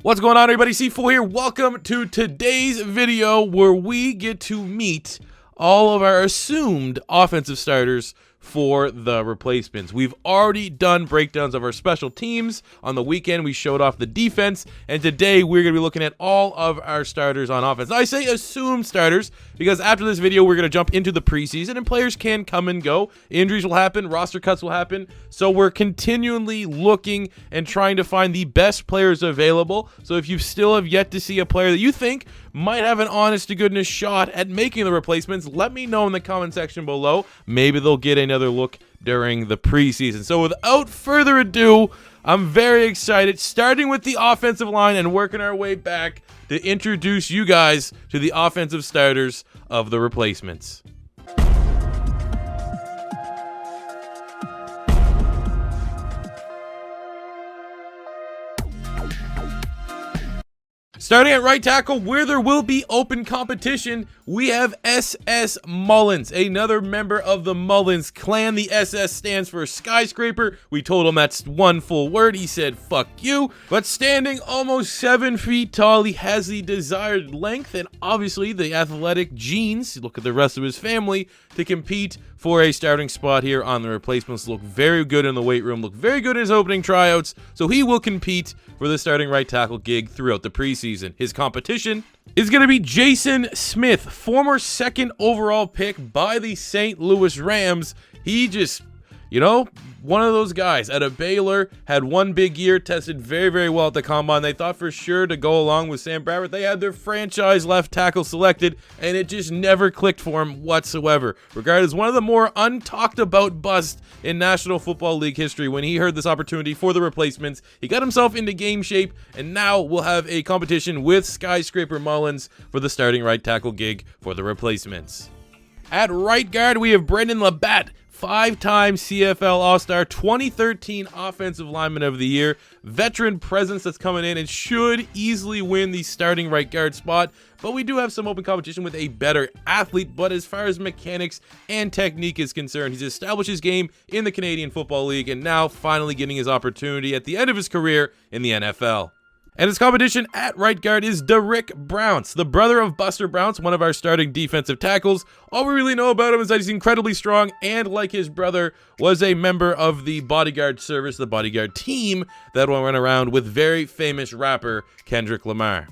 What's going on, everybody? C4 here. Welcome to today's video where we get to meet all of our assumed offensive starters for the replacements. We've already done breakdowns of our special teams. On the weekend, we showed off the defense, and today we're going to be looking at all of our starters on offense. Now, I say assumed starters because after this video, we're going to jump into the preseason, and players can come and go. Injuries will happen, roster cuts will happen, so we're continually looking and trying to find the best players available. So if you still have yet to see a player that you think might have an honest-to-goodness shot at making the replacements, let me know in the comment section below. Maybe they'll get another look during the preseason. So without further ado, I'm very excited, starting with the offensive line and working our way back to introduce you guys to the offensive starters of the replacements. Starting at right tackle, where there will be open competition, we have SS Mullins, another member of the Mullins clan. The SS stands for skyscraper. We told him that's one full word. He said, fuck you. But standing almost 7 feet tall, he has the desired length and obviously the athletic genes, look at the rest of his family, to compete for a starting spot here on the replacements. Look very good in the weight room, look very good in his opening tryouts, so he will compete for the starting right tackle gig throughout the preseason. His competition is going to be Jason Smith, former second overall pick by the St. Louis Rams. He just, one of those guys out of Baylor, had one big year, tested very, very well at the combine. They thought for sure to go along with Sam Bradford. They had their franchise left tackle selected, and it just never clicked for him whatsoever. Regarded as one of the more untalked about busts in National Football League history, when he heard this opportunity for the replacements, he got himself into game shape, and now we'll have a competition with Skyscraper Mullins for the starting right tackle gig for the replacements. At right guard, we have Brendan LABATTE, 5-time CFL All-Star, 2013 Offensive Lineman of the Year, veteran presence that's coming in and should easily win the starting right guard spot, but we do have some open competition with a better athlete. But as far as mechanics and technique is concerned, he's established his game in the Canadian Football League and now finally getting his opportunity at the end of his career in the NFL. And his competition at right guard is Derrick Brounce, the brother of Buster Brounce, one of our starting defensive tackles. All we really know about him is that he's incredibly strong and, like his brother, was a member of the bodyguard service, the bodyguard team that went around with very famous rapper Kendrick Lamar.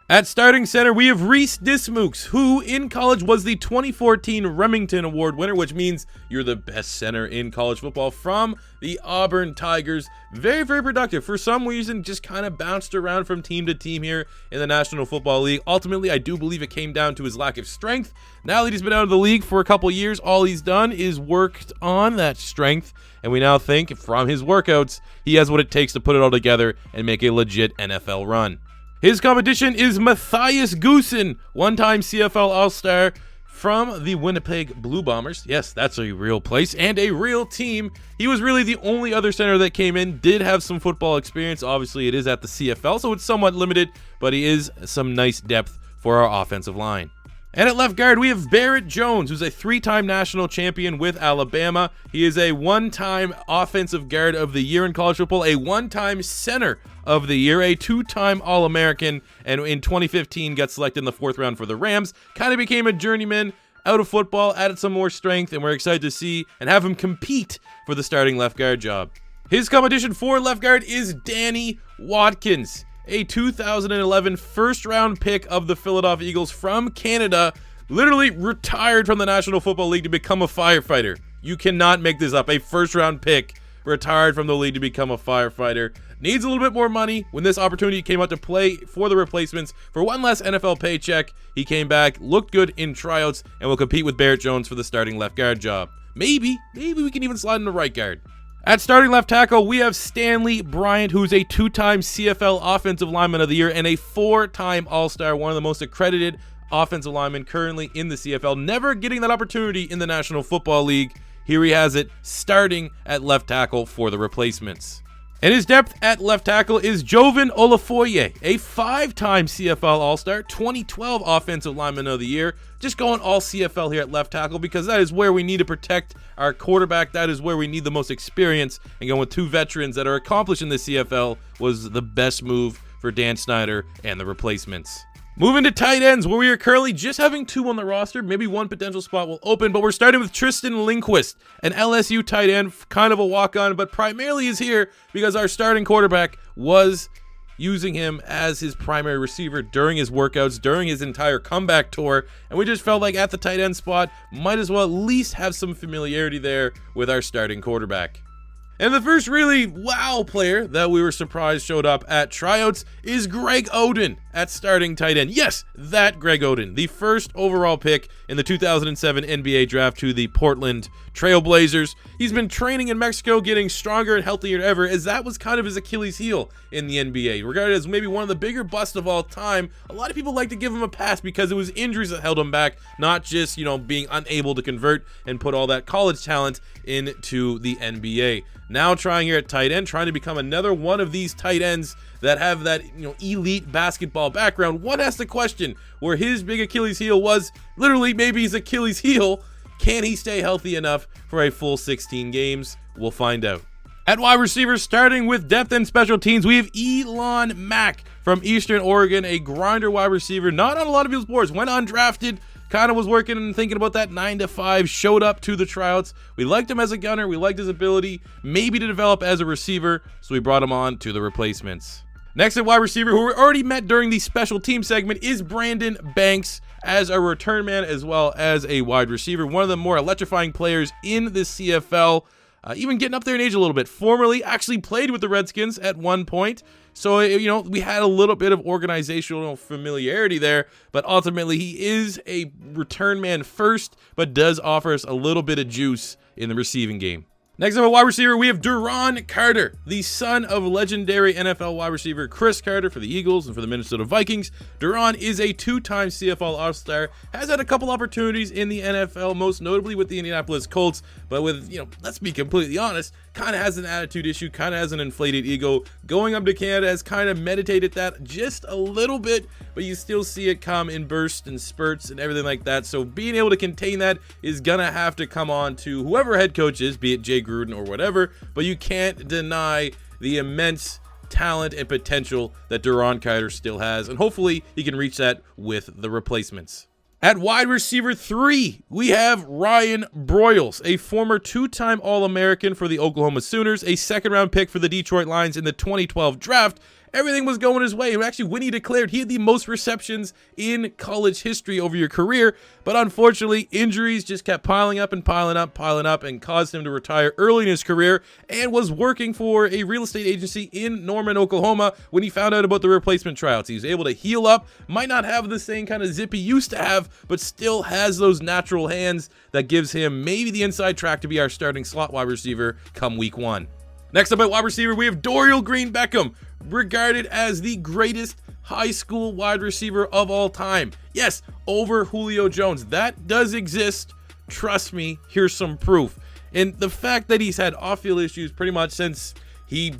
At starting center, we have REESE DISMUKES, who in college was the 2014 Remington Award winner, which means you're the best center in college football, from the Auburn Tigers. Very, very productive. For some reason, just kind of bounced around from team to team here in the National Football League. Ultimately, I do believe it came down to his lack of strength. Now that he's been out of the league for a couple years, all he's done is worked on that strength, and we now think from his workouts, he has what it takes to put it all together and make a legit NFL run. His competition is MATTHIAS, one-time CFL All-Star from the Winnipeg Blue Bombers. Yes, that's a real place and a real team. He was really the only other center that came in, did have some football experience. Obviously, it is at the CFL, so it's somewhat limited, but he is some nice depth for our offensive line. And at left guard, we have Barrett Jones, who's a 3-time national champion with Alabama. He is a 1-time offensive guard of the year in college football, a 1-time center of the year, a 2-time All-American, and in 2015 got selected in the 4th round for the Rams. Kind of became a journeyman out of football, added some more strength, and we're excited to see and have him compete for the starting left guard job. His competition for left guard is Danny Watkins, a 2011 first-round pick of the Philadelphia Eagles from Canada, literally retired from the National Football League to become a firefighter. You cannot make this up. A first-round pick retired from the league to become a firefighter. Needs a little bit more money. When this opportunity came out to play for the replacements for one less NFL paycheck, he came back, looked good in tryouts, and will compete with Barrett Jones for the starting left guard job. Maybe we can even slide into right guard. At starting left tackle, we have STANLEY BRYANT, who's a 2-time CFL Offensive Lineman of the Year and a 4-time All-Star, one of the most accredited offensive linemen currently in the CFL, never getting that opportunity in the National Football League. Here he has it, starting at left tackle for the replacements. And his depth at left tackle is Jovan Olafoye, a 5-time CFL All-Star, 2012 Offensive Lineman of the Year. Just going all CFL here at left tackle because that is where we need to protect our quarterback. That is where we need the most experience. And going with two veterans that are accomplished in the CFL was the best move for Dan Snyder and the replacements. Moving to tight ends, where we are currently just having 2 on the roster. Maybe 1 potential spot will open, but we're starting with TRISTAN LINDQUIST, an LSU tight end, kind of a walk-on, but primarily is here because our starting quarterback was using him as his primary receiver during his workouts, during his entire comeback tour, and we just felt like at the tight end spot, might as well at least have some familiarity there with our starting quarterback. And the first really wow player that we were surprised showed up at tryouts is Greg Oden at starting tight end. Yes, that Greg Oden, the first overall pick in the 2007 NBA draft to the Portland Trail Blazers. He's been training in Mexico, getting stronger and healthier than ever, as that was kind of his Achilles heel in the NBA. Regarded as maybe one of the bigger busts of all time, a lot of people like to give him a pass because it was injuries that held him back, not just, being unable to convert and put all that college talent into the NBA. Now trying here at tight end, trying to become another one of these tight ends that have that elite basketball background. One has to question where his big Achilles heel was. Literally, maybe his Achilles heel. Can he stay healthy enough for a full 16 games? We'll find out. At wide receiver, starting with depth and special teams, we have Elon Mack from Eastern Oregon, a grinder wide receiver, not on a lot of people's boards, went undrafted. Kind of was working and thinking about that 9 to 5, showed up to the tryouts. We liked him as a gunner. We liked his ability maybe to develop as a receiver, so we brought him on to the replacements. Next at wide receiver, who we already met during the special team segment, is Brandon Banks as a return man as well as a wide receiver. One of the more electrifying players in the CFL, even getting up there in age a little bit. Formerly actually played with the Redskins at one point. So, we had a little bit of organizational familiarity there, but ultimately he is a return man first, but does offer us a little bit of juice in the receiving game. Next up at wide receiver, we have Duron Carter, the son of legendary NFL wide receiver Cris Carter for the Eagles and for the Minnesota Vikings. Duron is a 2-time CFL All-Star, has had a couple opportunities in the NFL, most notably with the Indianapolis Colts, but with, let's be completely honest, kind of has an attitude issue, kind of has an inflated ego. Going up to Canada has kind of meditated that just a little bit, but you still see it come in bursts and spurts and everything like that. So being able to contain that is going to have to come on to whoever head coach is, be it Jay Gruden or whatever, but you can't deny the immense talent and potential that Duron Carter still has, and hopefully he can reach that with the replacements. At wide receiver 3, we have Ryan Broyles, a former 2-time All-American for the Oklahoma Sooners, a second-round pick for the Detroit Lions in the 2012 draft. Everything was going his way. Actually, when he declared he had the most receptions in college history over your career, but unfortunately, injuries just kept piling up and piling up and caused him to retire early in his career, and was working for a real estate agency in Norman, Oklahoma when he found out about the replacement tryouts. He was able to heal up, might not have the same kind of zip he used to have, but still has those natural hands that gives him maybe the inside track to be our starting slot wide receiver come week 1. Next up at wide receiver, we have Dorial Green-Beckham, regarded as the greatest high school wide receiver of all time. Yes, over Julio Jones. That does exist. Trust me, here's some proof. And the fact that he's had off-field issues pretty much since he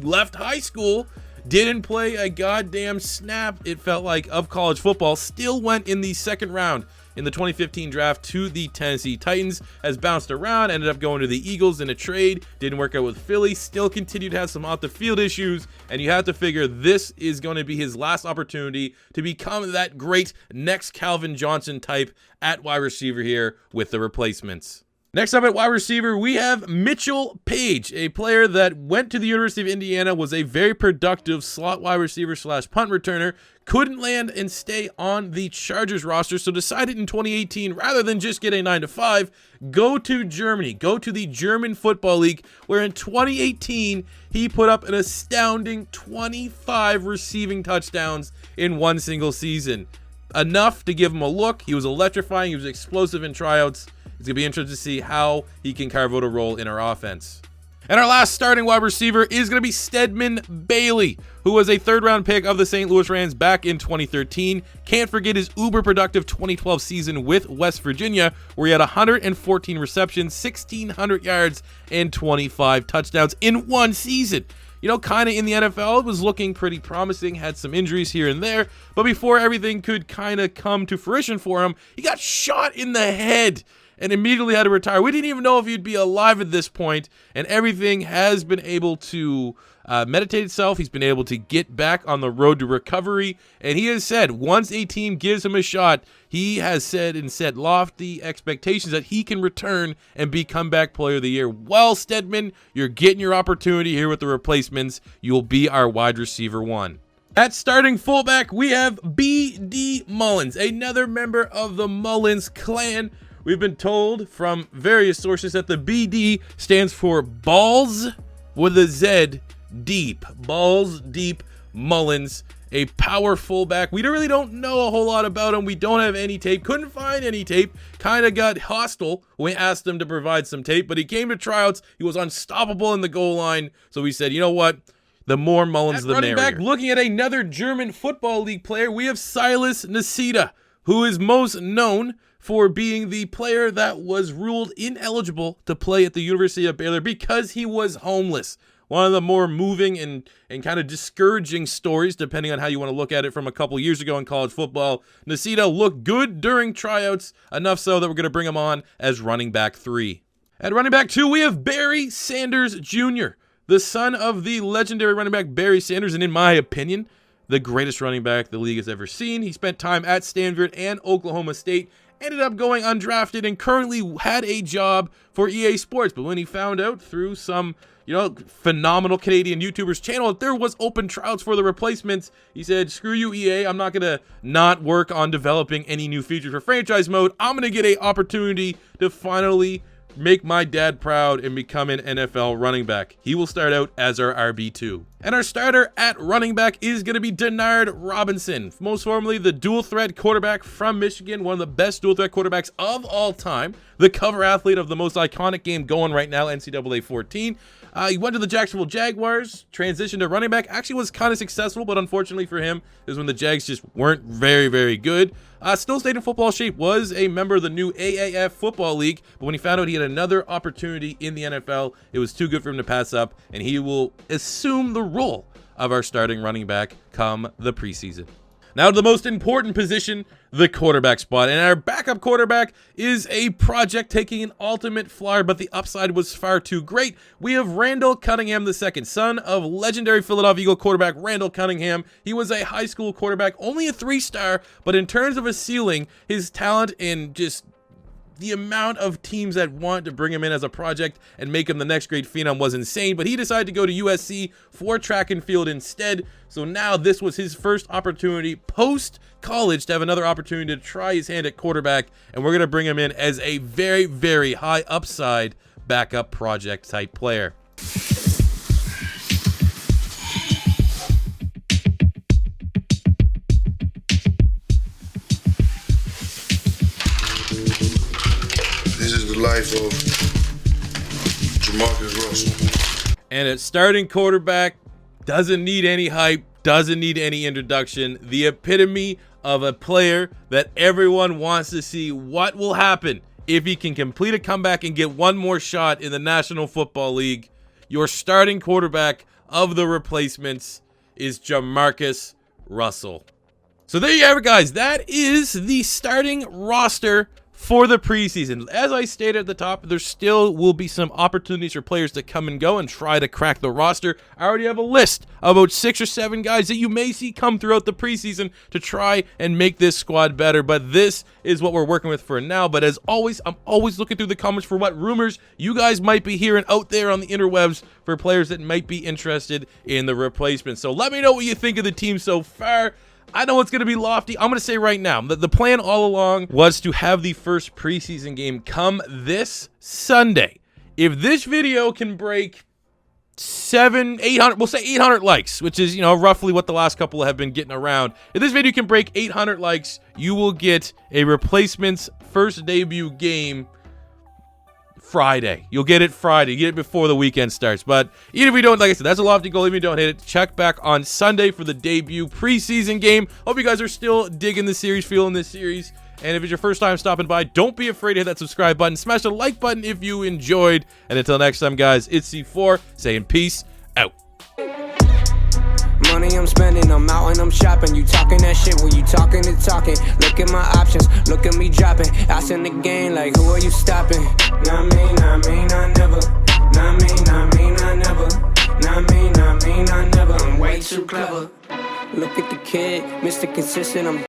left high school, didn't play a goddamn snap, it felt like, of college football, still went in the second round in the 2015 draft to the Tennessee Titans, has bounced around, ended up going to the Eagles in a trade, didn't work out with Philly, still continued to have some off-the-field issues, and you have to figure this is going to be his last opportunity to become that great next Calvin Johnson type at wide receiver here with the replacements. Next up at wide receiver, we have Mitchell Page, a player that went to the University of Indiana, was a very productive slot wide receiver / punt returner, couldn't land and stay on the Chargers roster, so decided in 2018, rather than just get a 9 to 5, go to Germany, go to the German Football League, where in 2018, he put up an astounding 25 receiving touchdowns in one single season. Enough to give him a look. He was electrifying, he was explosive in tryouts. It's going to be interesting to see how he can carve out a role in our offense. And our last starting wide receiver is going to be Stedman Bailey, who was a third-round pick of the St. Louis Rams back in 2013. Can't forget his uber-productive 2012 season with West Virginia, where he had 114 receptions, 1,600 yards, and 25 touchdowns in one season. Kind of in the NFL, it was looking pretty promising, had some injuries here and there, but before everything could kind of come to fruition for him, he got shot in the head and immediately had to retire. We didn't even know if he'd be alive at this point, and everything has been able to meditate itself. He's been able to get back on the road to recovery, and he has said once a team gives him a shot, he has said and set lofty expectations that he can return and be comeback player of the year. Well, Stedman, you're getting your opportunity here with the replacements. You'll be our wide receiver 1. At starting fullback, we have B.D. Mullins, another member of the Mullins clan. We've been told from various sources that the BD stands for balls with a Z deep. Balls deep Mullins, a power fullback. We really don't know a whole lot about him. We don't have any tape. Couldn't find any tape. Kind of got hostile when we asked him to provide some tape, but he came to tryouts. He was unstoppable in the goal line. So we said, you know what? The more Mullins, the merrier. Running back, looking at another German Football League player, we have SILAS, NACITA, who is most known for being the player that was ruled ineligible to play at the University of Baylor because he was homeless. One of the more moving and kind of discouraging stories, depending on how you want to look at it, from a couple years ago in college football. NACITA looked good during tryouts, enough so that we're going to bring him on as running back 3. At running back 2, we have Barry Sanders Jr., the son of the legendary running back Barry Sanders, and in my opinion, the greatest running back the league has ever seen. He spent time at Stanford and Oklahoma State, ended up going undrafted, and currently had a job for EA Sports. But when he found out through some, phenomenal Canadian YouTubers channel that there was open tryouts for the replacements, he said, screw you, EA. I'm not going to not work on developing any new features for franchise mode. I'm going to get an opportunity to finally make my dad proud and become an NFL running back. He will start out as our RB2. And our starter at running back is going to be Denard Robinson, most formerly the dual threat quarterback from Michigan, one of the best dual threat quarterbacks of all time, the cover athlete of the most iconic game going right now, NCAA 14. He went to the Jacksonville Jaguars, transitioned to running back, actually was kind of successful, but unfortunately for him, is when the Jags just weren't very, very good. Still stayed in football shape, was a member of the new AAF Football League, but when he found out he had another opportunity in the NFL, it was too good for him to pass up, and he will assume the role of our starting running back come the preseason. Now to the most important position, the quarterback spot. And our backup quarterback is a project taking an ultimate flyer, but the upside was far too great. We have Randall Cunningham II, son of legendary Philadelphia Eagle quarterback Randall Cunningham. He was a high school quarterback, only a 3-star, but in terms of a ceiling, his talent and just the amount of teams that want to bring him in as a project and make him the next great phenom was insane, but he decided to go to USC for track and field instead. So now this was his first opportunity post-college to have another opportunity to try his hand at quarterback, and we're going to bring him in as a very, very high upside backup project type player. This is the life of JAMARCUS Russell. And at starting quarterback, doesn't need any hype, doesn't need any introduction. The epitome of a player that everyone wants to see what will happen if he can complete a comeback and get one more shot in the National Football League. Your starting quarterback of the replacements is JAMARCUS Russell. So there you have it, guys. That is the starting roster for the preseason. As I stated at the top, there still will be some opportunities for players to come and go and try to crack the roster. I already have a list of about 6 or 7 guys that you may see come throughout the preseason to try and make this squad better, but this is what we're working with for now. But as always, I'm always looking through the comments for what rumors you guys might be hearing out there on the interwebs for players that might be interested in the replacement. So let me know what you think of the team so far. I know it's going to be lofty. I'm going to say right now that the plan all along was to have the first preseason game come this Sunday. If this video can break 800, we'll say 800 likes, which is, roughly what the last couple have been getting around. If this video can break 800 likes, you will get a replacements first debut game Friday. You'll get it Friday. You get it before the weekend starts. But even if we don't, like I said, that's a lofty goal. Even if you don't hit it, check back on Sunday for the debut preseason game. Hope you guys are still digging the series, feeling this series. And if it's your first time stopping by, don't be afraid to hit that subscribe button. Smash the like button if you enjoyed. And until next time, guys, it's C4 saying peace out. money I'm spending, I'm out and I'm shopping. You talking that shit, well you talking and talking. Look at my options, look at me dropping. Ass in the game, like who are you stopping? Not me, not me, not never. Not me, not me, not never. Not me, not me, not never. I'm way too clever. Look at the kid, Mr. Consistent, I'm